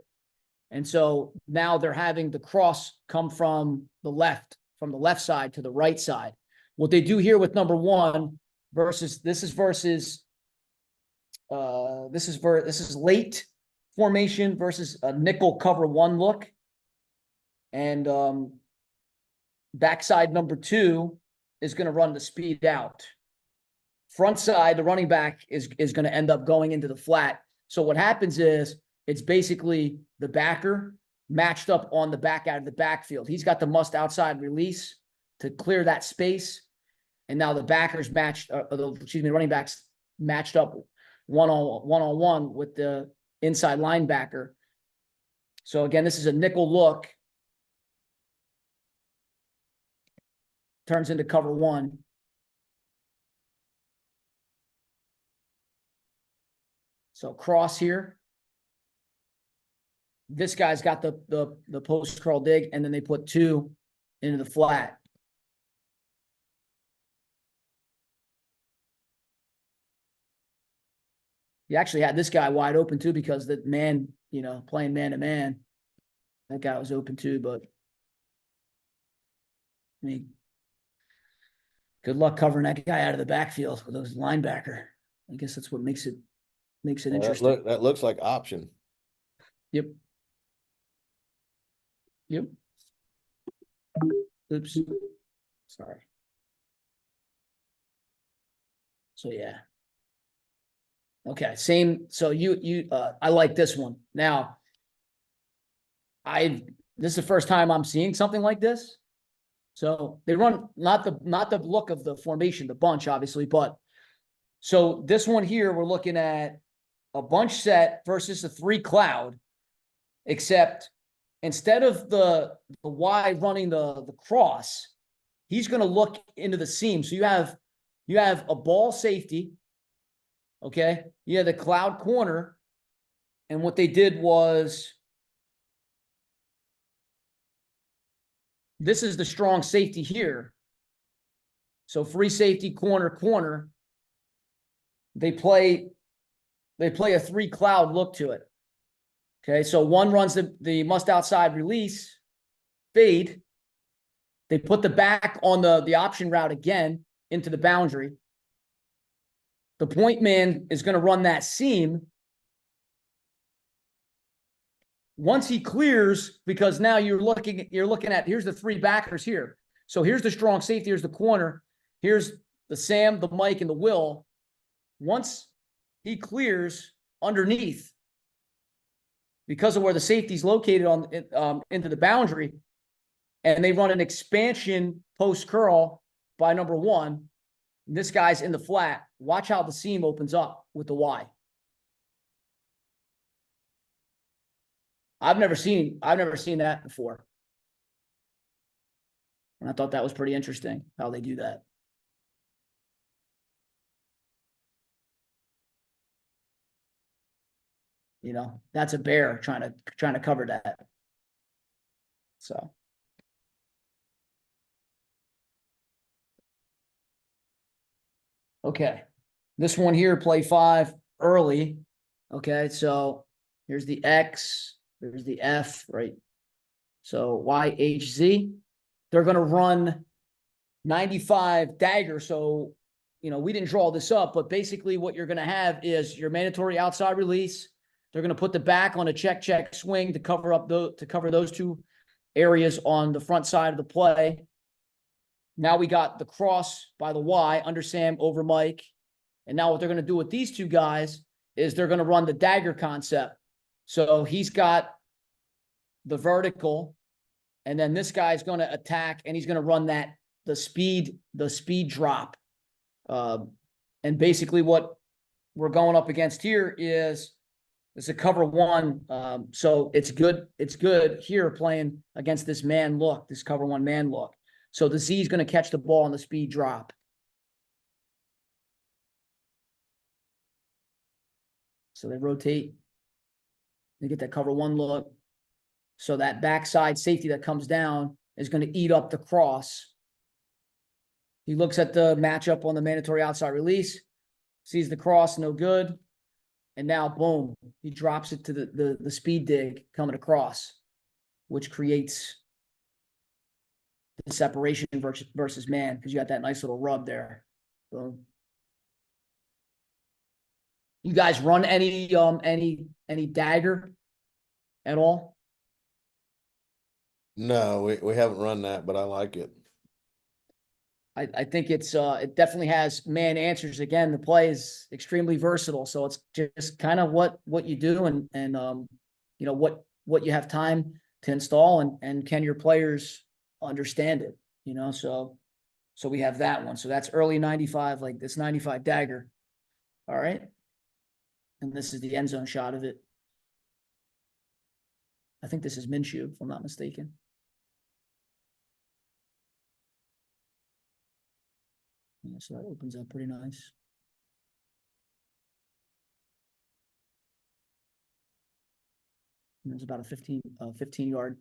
And so now they're having the cross come from the left side to the right side. What they do here with number 1 this is late formation versus a nickel cover 1 look. And backside number 2 is going to run the speed out. Front side, the running back is going to end up going into the flat. So what happens is it's basically the backer matched up on the back out of the backfield. He's got the must outside release to clear that space. And now the backers matched, running backs matched up one-on-one with the inside linebacker. So again, this is a nickel look. Turns into cover one. So cross here. This guy's got the post curl dig, and then they put two into the flat. You actually had this guy wide open too, because the man, playing man to man, that guy was open too. But I mean, good luck covering that guy out of the backfield with those linebacker. I guess that's what makes it interesting. That looks like option. Yep. Oops. Sorry. So yeah. Okay, same. So I like this one. Now, this is the first time I'm seeing something like this. So they run not the look of the formation, the bunch, obviously, but so this one here, we're looking at a bunch set versus a 3 cloud, except instead of the Y running the cross, he's going to look into the seam. So you have a ball safety. Okay. You have the cloud corner. And what they did was, this is the strong safety here. So free safety, corner. They play a 3 cloud look to it. Okay. So one runs the must outside release fade. They put the back on the option route again into the boundary. The point man is going to run that seam. Once he clears, because now you're looking at, here's the 3 backers here. So here's the strong safety, here's the corner, here's the Sam, the Mike, and the Will. Once he clears underneath, because of where the safety's located into the boundary, and they run an expansion post curl by number 1, this guy's in the flat. Watch how the seam opens up with the Y. I've never seen that before. And I thought that was pretty interesting how they do that. That's a bear trying to cover that. So. Okay. This one here, play 5 early. Okay. So here's the X, there's the F, right? So YHZ, they're going to run 95 dagger. So, we didn't draw this up, but basically what you're going to have is your mandatory outside release. They're going to put the back on a check swing to cover those 2 areas on the front side of the play. Now we got the cross by the Y under Sam over Mike. And now what they're going to do with these 2 guys is they're going to run the dagger concept. So he's got the vertical, and then this guy's going to attack, and he's going to run the speed drop. And basically what we're going up against here is a cover 1. So it's good here playing against this man look, this cover 1 man look. So the Z is going to catch the ball on the speed drop. So they rotate. They get that cover 1 look. So that backside safety that comes down is going to eat up the cross. He looks at the matchup on the mandatory outside release, sees the cross, no good. And now, boom, he drops it to the speed dig coming across, which creates the separation versus man, because you got that nice little rub there. Boom. You guys run any dagger at all? No, we haven't run that, but I like it. I think it definitely has man answers. Again, the play is extremely versatile, so it's just kind of what you do and what you have time to install, and can your players understand it, so we have that one. So that's early 95, like this 95 dagger. All right. And this is the end zone shot of it. I think this is Minshew, if I'm not mistaken. Yeah, so that opens up pretty nice. And there's about a 15 yard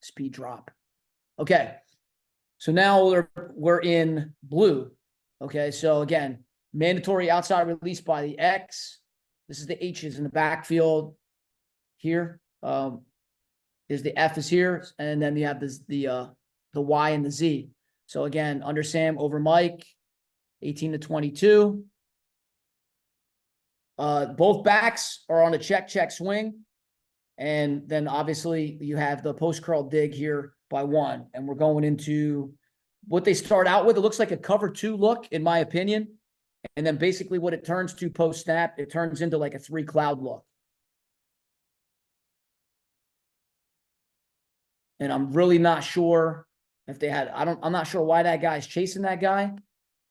speed drop. Okay. So now we're in blue. Okay. So again, mandatory outside release by the X. This is the H's in the backfield here. Is the F is here, and then you have the Y and the Z. So again, under Sam over Mike, 18 to 22. Both backs are on a check swing. And then obviously you have the post curl dig here by 1. And we're going into what they start out with. It looks like a cover 2 look, in my opinion. And then basically what it turns to post snap, it turns into like a 3 cloud look. And I'm really not sure if they had, I'm not sure why that guy's chasing that guy,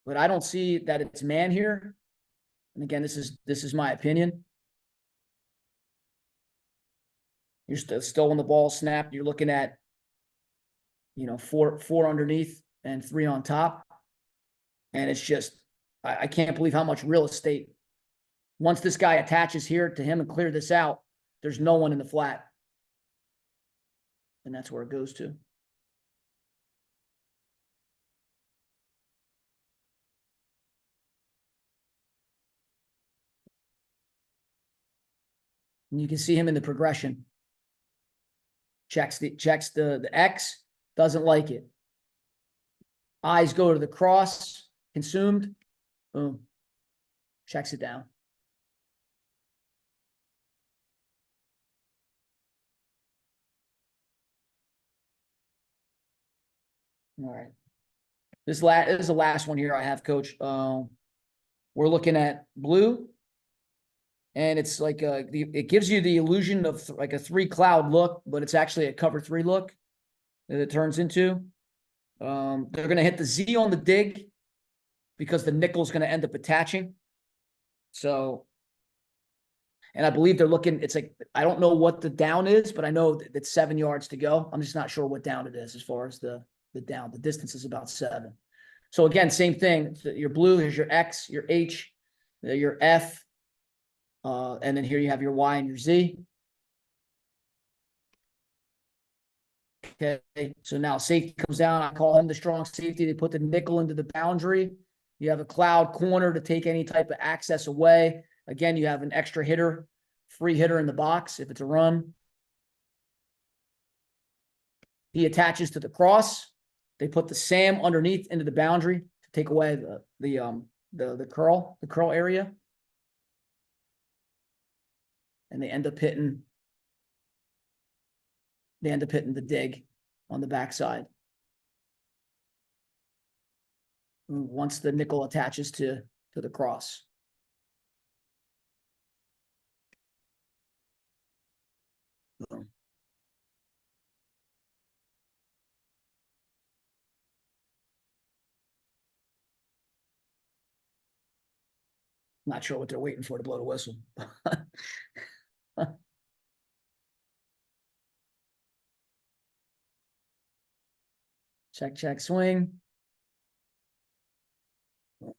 but I don't see that it's man here. And again, this is my opinion. You're still when the ball snapped, you're looking at, 4 underneath and 3 on top. And it's just, I can't believe how much real estate. Once this guy attaches here to him and clear this out, there's no one in the flat. And that's where it goes to. And you can see him in the progression. Checks the X, doesn't like it. Eyes go to the cross, consumed, boom, checks it down. All right. This is the last one here I have, Coach. We're looking at blue. And it's like it gives you the illusion of like a 3 cloud look, but it's actually a cover 3 look that it turns into. They're going to hit the Z on the dig because the nickel's going to end up attaching. So, and I believe they're looking, it's like, I don't know what the down is, but I know it's 7 yards to go. I'm just not sure what down it is as far as the down. The distance is about 7. So again, same thing. Your blue, here's your X, your H, your F. And then here you have your Y and your Z. Okay, so now safety comes down. I call him the strong safety. They put the nickel into the boundary. You have a cloud corner to take any type of access away. Again, you have an extra hitter, free hitter in the box if it's a run. He attaches to the cross. They put the Sam underneath into the boundary to take away the curl area. And they end up hitting the dig on the backside. Once the nickel attaches to the cross. Not sure what they're waiting for to blow the whistle. Check, swing. It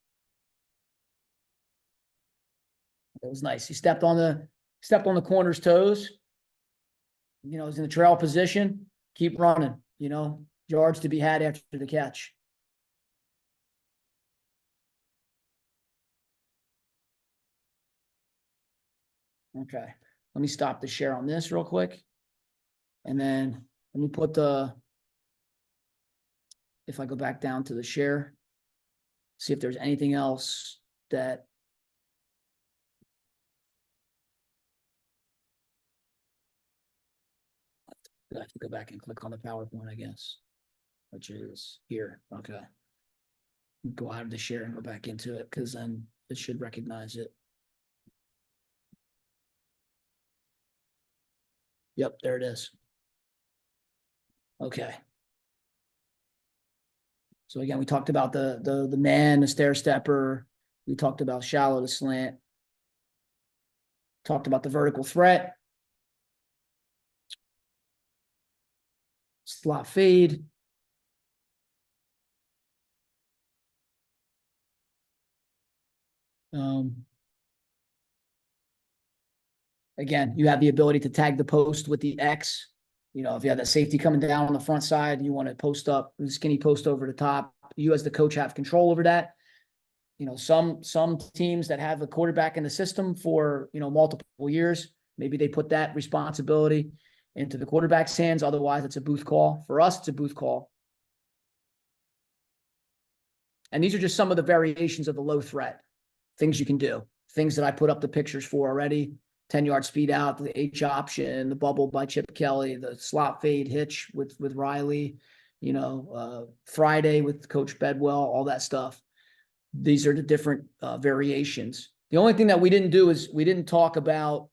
was nice. He stepped on the corner's toes. He's in the trail position. Keep running. Yards to be had after the catch. Okay. Let me stop the share on this real quick. And then let me put if I go back down to the share, see if there's anything else that I have to go back and click on the PowerPoint, I guess, which is here. Okay. Go out of the share and go back into it because then it should recognize it. Yep, there it is. Okay. So again, we talked about the man, the stair stepper. We talked about shallow to slant. Talked about the vertical threat. Slot fade. Again, you have the ability to tag the post with the X. You know, if you have that safety coming down on the front side, you want to post up, skinny post over the top. You as the coach have control over that. You know, some teams that have a quarterback in the system for, you know, multiple years, maybe they put that responsibility into the quarterback's hands. Otherwise, it's a booth call. For us, it's a booth call. And these are just some of the variations of the low threat, things you can do, things that I put up the pictures for already. 10-yard speed out, the H option, the bubble by Chip Kelly, the slot fade hitch with Riley, you know, Friday with Coach Bedwell, all that stuff. These are the different variations. The only thing that we didn't do is we didn't talk about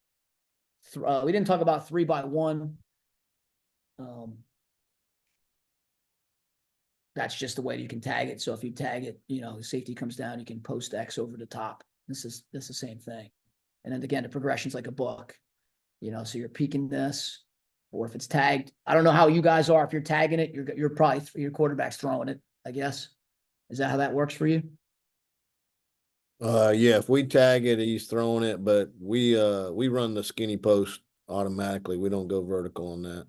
3x1. That's just the way you can tag it. So if you tag it, you know, the safety comes down, you can post X over the top. This is the same thing. And then again, the progression's like a book, you know, so you're peeking this, or if it's tagged, I don't know how you guys are. If you're tagging it, you're probably your quarterback's throwing it, I guess. Is that how that works for you? Yeah, if we tag it, he's throwing it, but we run the skinny post automatically. We don't go vertical on that.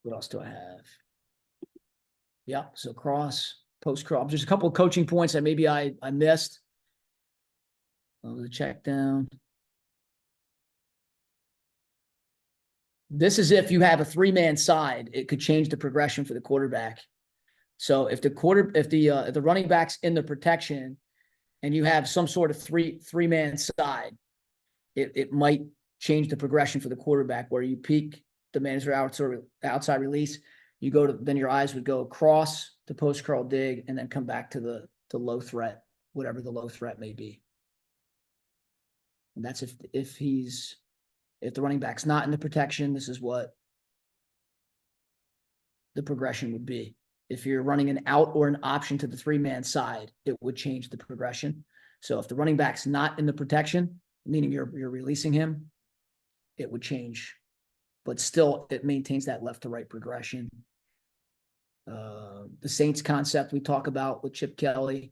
What else do I have? Yeah, so cross, post cross. There's a couple of coaching points that maybe I missed. The check down. This is if you have a 3-man side, it could change the progression for the quarterback. So if the running back's in the protection and you have some sort of three-man side, it might change the progression for the quarterback where you peek the manager outside release. You go to, then your eyes would go across to post curl dig and then come back to the low threat, whatever the low threat may be. And that's if the running back's not in the protection, this is what the progression would be. If you're running an out or an option to the 3-man side, it would change the progression. So if the running back's not in the protection, meaning you're releasing him, it would change. But still, it maintains that left to right progression. The Saints concept we talk about with Chip Kelly.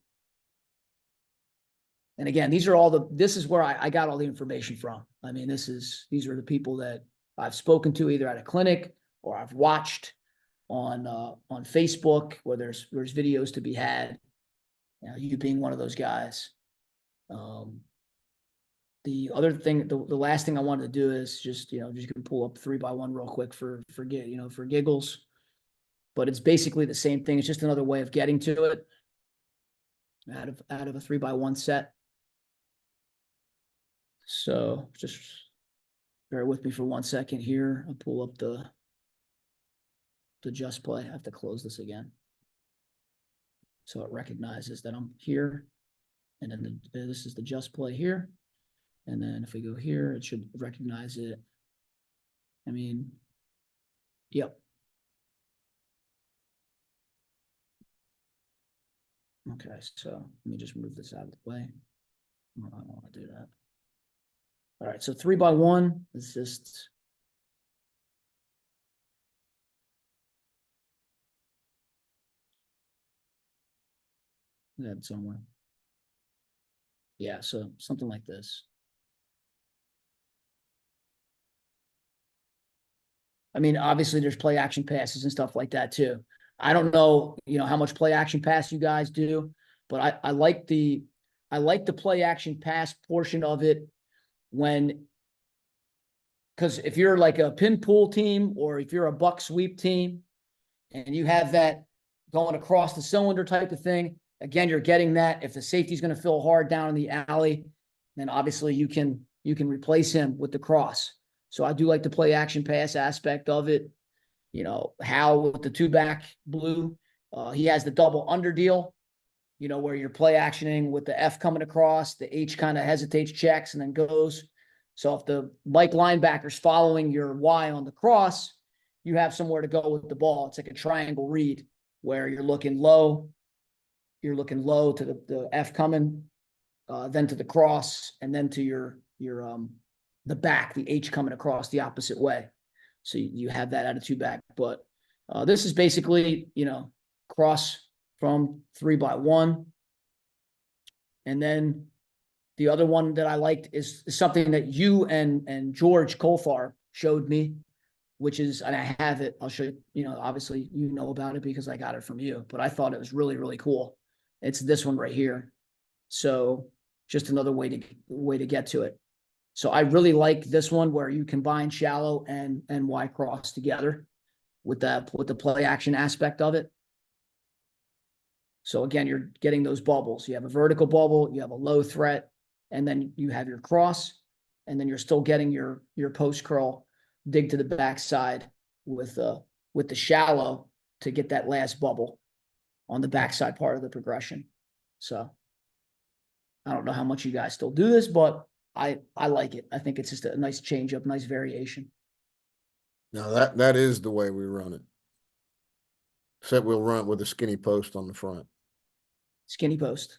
And again, this is where I got all the information from. I mean, these are the people that I've spoken to either at a clinic or I've watched on Facebook where there's videos to be had. You being one of those guys. The other thing, the last thing I wanted to do is just, you know, just can pull up 3x1 real quick for giggles. But it's basically the same thing. It's just another way of getting to it out of a 3x1 set. So just bear with me for 1 second here. I'll pull up the just play. I have to close this again. So it recognizes that I'm here. And then this is the just play here. And then if we go here, it should recognize it. I mean, yep. Okay, so let me just move this out of the way. I don't want to do that. All right, so 3x1 is just that somewhere. Yeah, so something like this. I mean, obviously there's play action passes and stuff like that too. I don't know, you know, how much play action pass you guys do, but I like the play action pass portion of it because if you're like a pin pull team or if you're a buck sweep team and you have that going across the cylinder type of thing, again, you're getting that. If the safety's going to fill hard down in the alley, then obviously you can replace him with the cross. So I do like the play action pass aspect of it. You know, Hal with the 2-back blue, he has the double under deal, you know, where you're play actioning with the F coming across, the H kind of hesitates, checks, and then goes. So if the Mike linebacker's following your Y on the cross, you have somewhere to go with the ball. It's like a triangle read where you're looking low to the F coming, then to the cross, and then to your the back, the H coming across the opposite way. So you have that attitude back. But this is basically, cross from 3x1. And then the other one that I liked is something that you and George Colfar showed me, which is, and I have it, I'll show you, obviously you know about it because I got it from you, but I thought it was really, really cool. It's this one right here. So just another way to get to it. So I really like this one where you combine shallow and Y cross together with the play action aspect of it. So again, you're getting those bubbles. You have a vertical bubble, you have a low threat, and then you have your cross, and then you're still getting your post curl dig to the backside with the shallow to get that last bubble on the backside part of the progression. So I don't know how much you guys still do this, but I like it. I think it's just a nice change up, nice variation. Now that is the way we run it. Except we'll run it with a skinny post on the front. Skinny post.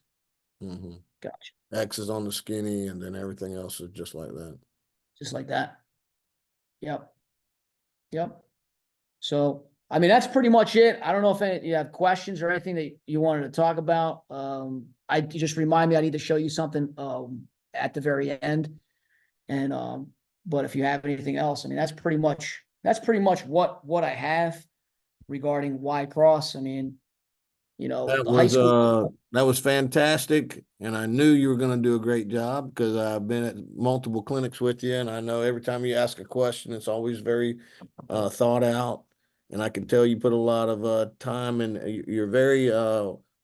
Mm-hmm. Gotcha. X is on the skinny, and then everything else is just like that. Just like that. Yep. So, I mean, that's pretty much it. I don't know if you have questions or anything that you wanted to talk about. I just remind me I need to show you something at the very end. And but if you have anything else, I mean, that's pretty much what I have regarding Y cross. I mean, That the high school. that was fantastic, and I knew you were going to do a great job because I've been at multiple clinics with you, and I know every time you ask a question, it's always very thought out, and I can tell you put a lot of time, and you're very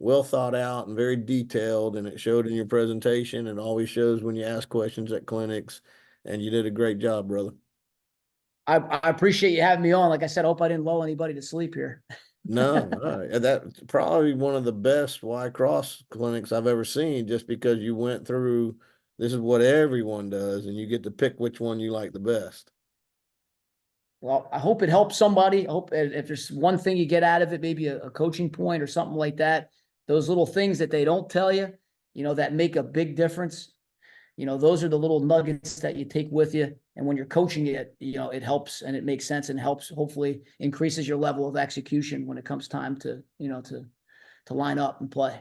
well thought out and very detailed, and it showed in your presentation. It always shows when you ask questions at clinics, and you did a great job, brother. I appreciate you having me on. Like I said, I hope I didn't lull anybody to sleep here. No, that's probably one of the best Y cross clinics I've ever seen, just because you went through, this is what everyone does, and you get to pick which one you like the best. Well, I hope it helps somebody. I hope if there's one thing you get out of it, maybe a coaching point or something like that, those little things that they don't tell you, that make a big difference. Those are the little nuggets that you take with you. And when you're coaching it, it helps and it makes sense and helps, hopefully increases your level of execution when it comes time to line up and play.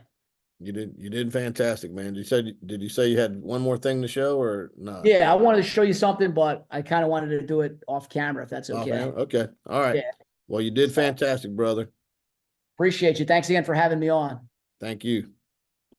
You did fantastic, man. Did you say you had one more thing to show or not? Yeah, I wanted to show you something, but I kind of wanted to do it off camera, if that's okay. Okay. All right. Yeah. Well, you did fantastic, brother. Appreciate you. Thanks again for having me on. Thank you.